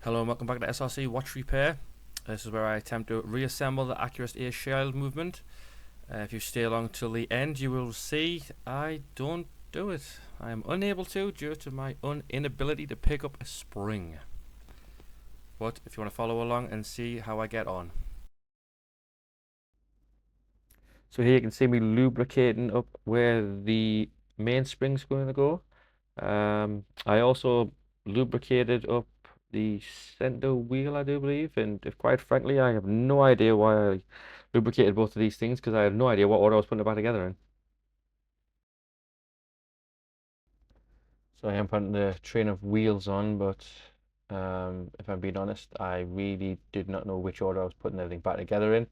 Hello and welcome back to SRC Watch Repair. This is where I attempt to reassemble the Accurist A Schild movement. If you stay along till the end, you will see I don't do it. I am unable to due to my inability to pick up a spring. But if you want to follow along and see how I get on. So here you can see me lubricating up where the mainspring's going to go. I also lubricated up the center wheel, I do believe, and if quite frankly, I have no idea why I lubricated both of these things because I had no idea what order I was putting it back together in. So I am putting the train of wheels on, but if I'm being honest, I really did not know which order I was putting everything back together in.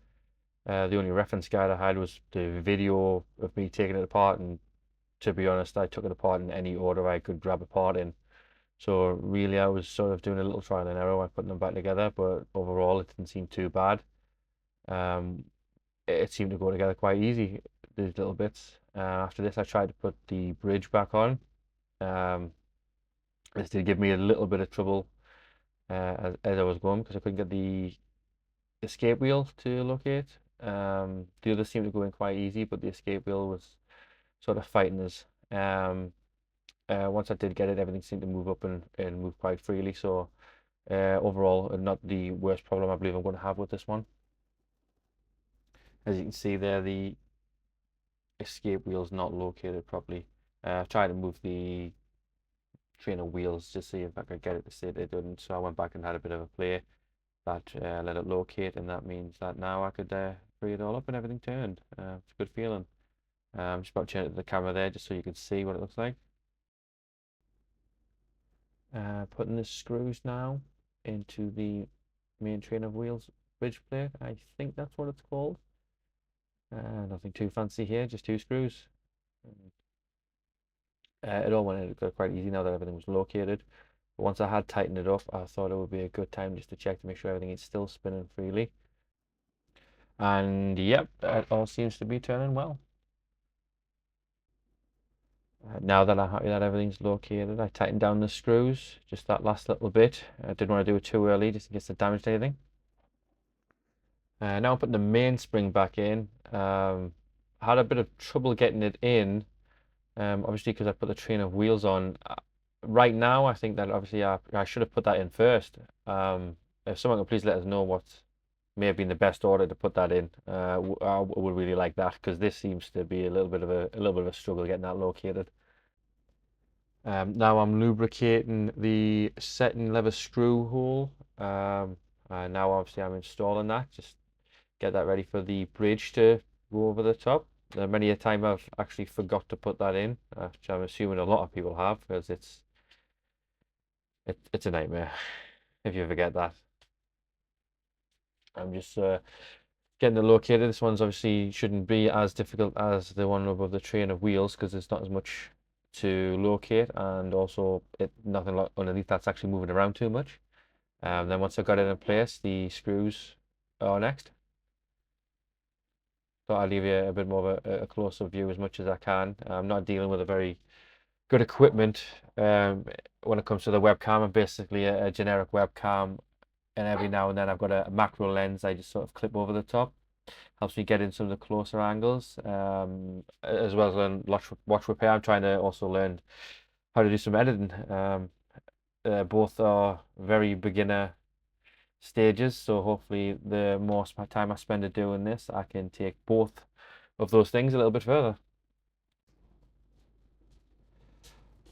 The only reference guide I had was the video of me taking it apart, and to be honest, I took it apart in any order I could grab apart in. So really, I was sort of doing a little trial and error by putting them back together, but overall, it didn't seem too bad. It seemed to go together quite easy, these little bits. After this, I tried to put the bridge back on. This did give me a little bit of trouble as I was going because I couldn't get the escape wheel to locate. The others seemed to go in quite easy, but the escape wheel was sort of fighting us. Once I did get it, everything seemed to move up and move quite freely. So overall, not the worst problem I believe I'm going to have with this one. As you can see there, the escape wheel is not located properly. I've tried to move the train of wheels to see if I could get it to say it didn't. So I went back and had a bit of a play. That let it locate, and that means that now I could free it all up and everything turned. It's a good feeling. I'm just about to turn it to the camera there just so you can see what it looks like. Putting the screws now into the main train of wheels bridge plate. I think that's what it's called. Nothing too fancy here, just 2 screws. It all went in quite easy now that everything was located. But once I had tightened it up, I thought it would be a good time just to check to make sure everything is still spinning freely. And yep, it all seems to be turning well. Now that I'm happy that everything's located, I tightened down the screws, just that last little bit. I didn't want to do it too early just in case it damaged anything. Now I'm putting the mainspring back in. I had a bit of trouble getting it in, obviously because I put the train of wheels on. Right now, I think that obviously I should have put that in first. If someone could please let us know what may have been the best order to put that in, I would really like that because this seems to be a little bit of a struggle getting that located. Now I'm lubricating the setting lever screw hole. Now obviously I'm installing that, just get that ready for the bridge to go over the top. Many a time I've actually forgot to put that in, which I'm assuming a lot of people have because it's a nightmare if you forget that. I'm just getting it located. This one's obviously shouldn't be as difficult as the one above the train of wheels because there's not as much to locate, and also nothing underneath that's actually moving around too much. Then once I've got it in place, the screws are next. So I'll leave you a bit more of a closer view as much as I can. I'm not dealing with a very good equipment when it comes to the webcam. I'm basically a generic webcam, and every now and then I've got a macro lens I just sort of clip over the top. Helps me get in some of the closer angles, as well as learn watch repair. I'm trying to also learn how to do some editing. Both are very beginner stages, so hopefully the more time I spend doing this, I can take both of those things a little bit further.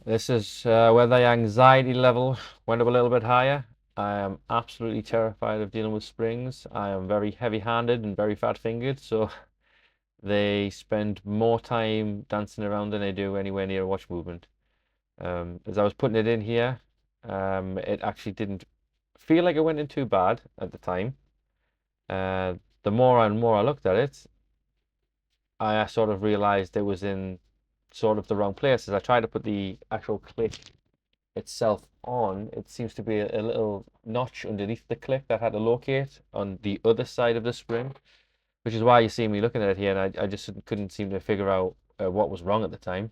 This is where the anxiety level went up a little bit higher. I am absolutely terrified of dealing with springs. I am very heavy-handed and very fat-fingered, so they spend more time dancing around than they do anywhere near a watch movement. As I was putting it in here, it actually didn't feel like it went in too bad at the time. The more and more I looked at it, I sort of realized it was in sort of the wrong places. I tried to put the actual click itself on. It seems to be a little notch underneath the click that had to locate on the other side of the spring, which is why you see me looking at it here, and I just couldn't seem to figure out what was wrong at the time.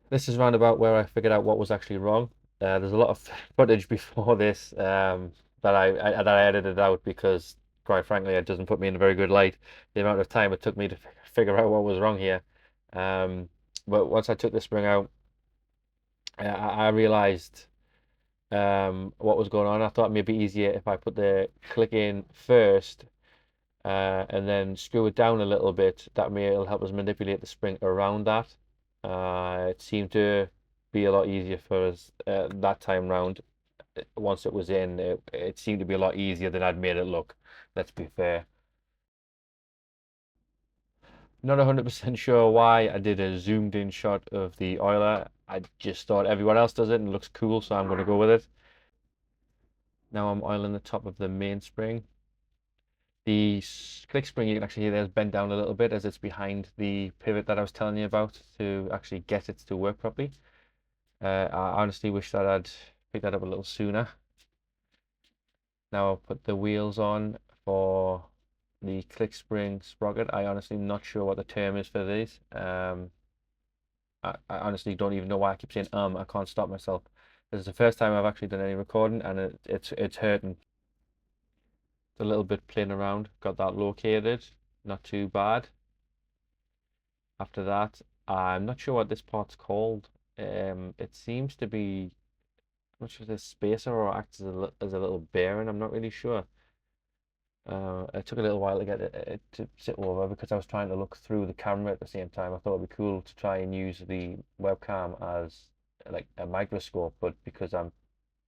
This is round about where I figured out what was actually wrong. There's a lot of footage before this that I edited out because, quite frankly, it doesn't put me in a very good light. The amount of time it took me to figure out what was wrong here. Um, but once I took the spring out, I realized what was going on. I thought it may be easier if I put the click in first and then screw it down a little bit. That may it'll help us manipulate the spring around that. It seemed to be a lot easier for us that time round. Once it was in, it seemed to be a lot easier than I'd made it look. Let's be fair. Not 100% sure why I did a zoomed in shot of the oiler. I just thought everyone else does it and it looks cool, so I'm going to go with it. Now I'm oiling the top of the mainspring. The click spring, you can actually hear there's bent down a little bit as it's behind the pivot that I was telling you about to actually get it to work properly. I honestly wish that I'd picked that up a little sooner. Now I'll put the wheels on for the click spring sprocket. I honestly am not sure what the term is for these. I honestly don't even know why I keep saying I can't stop myself. This is the first time I've actually done any recording and it's hurting. A little bit playing around, got that located, not too bad. After that, I'm not sure what this part's called. It seems to be, I'm not sure if it's a spacer or acts as a little bearing. I'm not really sure. It took a little while to get it to sit over because I was trying to look through the camera at the same time. I thought it'd be cool to try and use the webcam as like a microscope, but because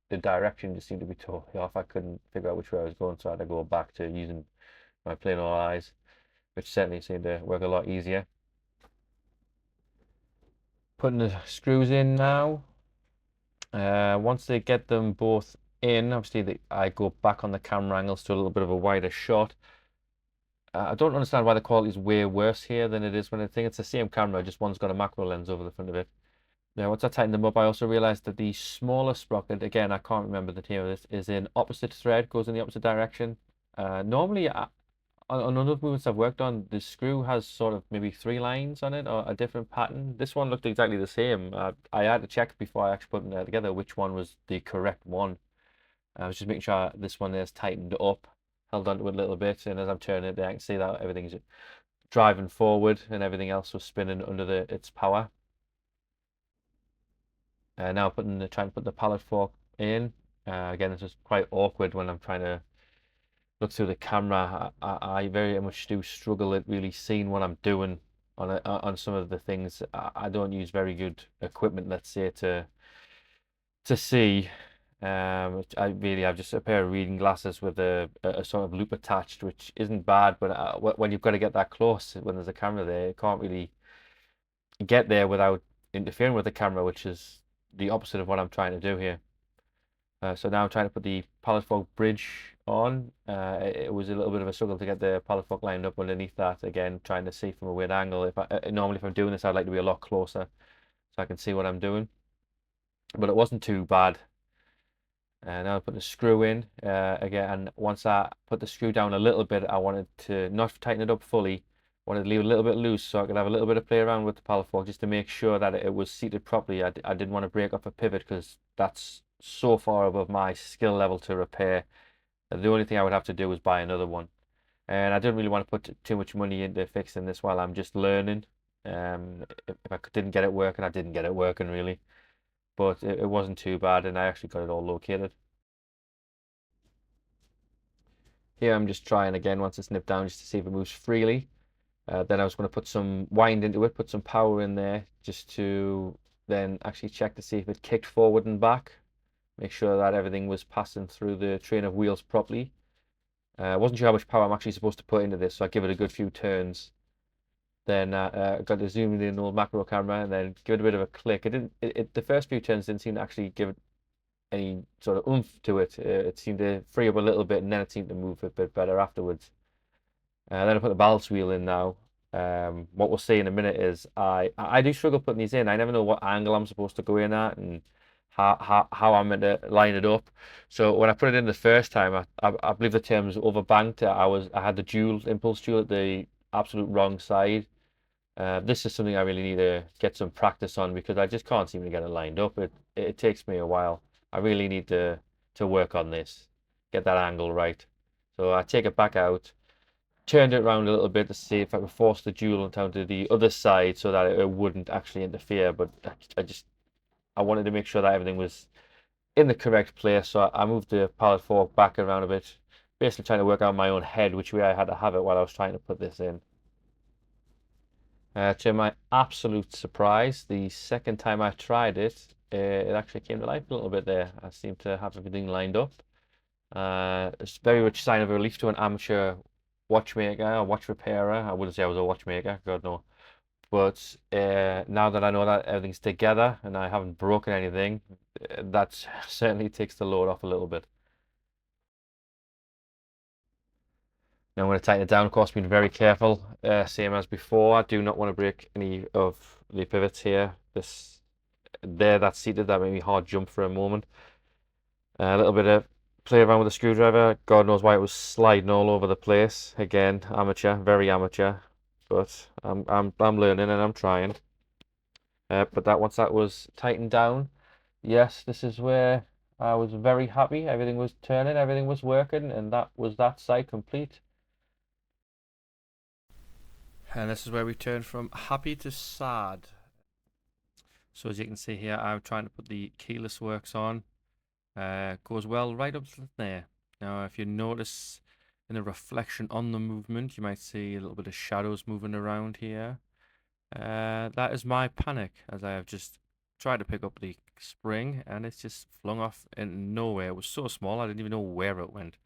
the direction just seemed to be totally off, I couldn't figure out which way I was going, so I had to go back to using my plain old eyes, which certainly seemed to work a lot easier. Putting the screws in now. Once they get them both in, obviously I go back on the camera angles to a little bit of a wider shot. I don't understand why the quality is way worse here than it is when I think it's the same camera, just one's got a macro lens over the front of it. Now, once I tightened them up, I also realized that the smaller sprocket, again, I can't remember the name of this, is in opposite thread, goes in the opposite direction. Normally, on other movements I've worked on, the screw has sort of maybe 3 lines on it or a different pattern. This one looked exactly the same. I had to check before I actually put it together which one was the correct one. I was just making sure this one is tightened up, held onto it a little bit, and as I'm turning it, I can see that everything's driving forward and everything else was spinning under its power. Now trying to put the pallet fork in. Again, it's just quite awkward when I'm trying to look through the camera. I very much do struggle at really seeing what I'm doing on some of the things. I don't use very good equipment, let's say, to see. I've just a pair of reading glasses with a sort of loop attached, which isn't bad, but when you've got to get that close when there's a camera there, you can't really get there without interfering with the camera, which is the opposite of what I'm trying to do here. So now I'm trying to put the Pallet Fork bridge on. It was a little bit of a struggle to get the Pallet Fork lined up underneath that. Again, trying to see from a weird angle. Normally if I'm doing this, I'd like to be a lot closer so I can see what I'm doing. But it wasn't too bad. Now I put the screw in again, and once I put the screw down a little bit, I wanted to not tighten it up fully. Wanted to leave it a little bit loose so I could have a little bit of play around with the Pallet Fork just to make sure that it was seated properly. I didn't want to break off a pivot because that's so far above my skill level to repair. The only thing I would have to do was buy another one. And I didn't really want to put too much money into fixing this while I'm just learning. If I didn't get it working, I didn't get it working really. But it wasn't too bad and I actually got it all located. Here I'm just trying again once it's nipped down just to see if it moves freely. Then I was going to put some wind into it, put some power in there just to then actually check to see if it kicked forward and back. Make sure that everything was passing through the train of wheels properly. I wasn't sure how much power I'm actually supposed to put into this, so I give it a good few turns. Then got to zoom in the old macro camera and then give it a bit of a click. The first few turns didn't seem to actually give it any sort of oomph to it. It seemed to free up a little bit and then it seemed to move a bit better afterwards. Then I put the balance wheel in now. What we'll see in a minute is I do struggle putting these in. I never know what angle I'm supposed to go in at and how I'm meant to line it up. So when I put it in the first time, I believe the term was overbanked. I had the dual impulse tool at the absolute wrong side. This is something I really need to get some practice on because I just can't seem to get it lined up. It takes me a while. I really need to work on this, get that angle right. So I take it back out, turned it around a little bit to see if I could force the jewel down to the other side so that it wouldn't actually interfere. But I wanted to make sure that everything was in the correct place. So I moved the pallet fork back around a bit, basically trying to work out my own head, which way I had to have it while I was trying to put this in. To my absolute surprise, the second time I tried it, it actually came to life a little bit there. I seemed to have everything lined up. It's very much sign of relief to an amateur watchmaker or watch repairer. I wouldn't say I was a watchmaker, God no. But now that I know that everything's together and I haven't broken anything, that certainly takes the load off a little bit. Now I'm going to tighten it down, of course, being very careful, same as before. I do not want to break any of the pivots here. That's seated, that made me hard jump for a moment. A little bit of play around with the screwdriver. God knows why it was sliding all over the place. Again, amateur, very amateur, but I'm learning and I'm trying. But once that was tightened down, yes, this is where I was very happy. Everything was turning, everything was working, and that was that side complete. And this is where we turn from happy to sad. So as you can see here, I'm trying to put the keyless works on. Goes well right up to there. Now, if you notice in the reflection on the movement, you might see a little bit of shadows moving around here. That is my panic, as I have just tried to pick up the spring and it's just flung off in nowhere. It was so small, I didn't even know where it went.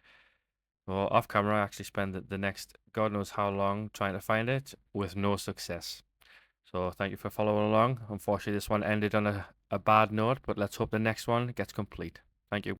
Well, off camera, I actually spent the next God knows how long trying to find it with no success. So thank you for following along. Unfortunately, this one ended on a bad note, but let's hope the next one gets complete. Thank you.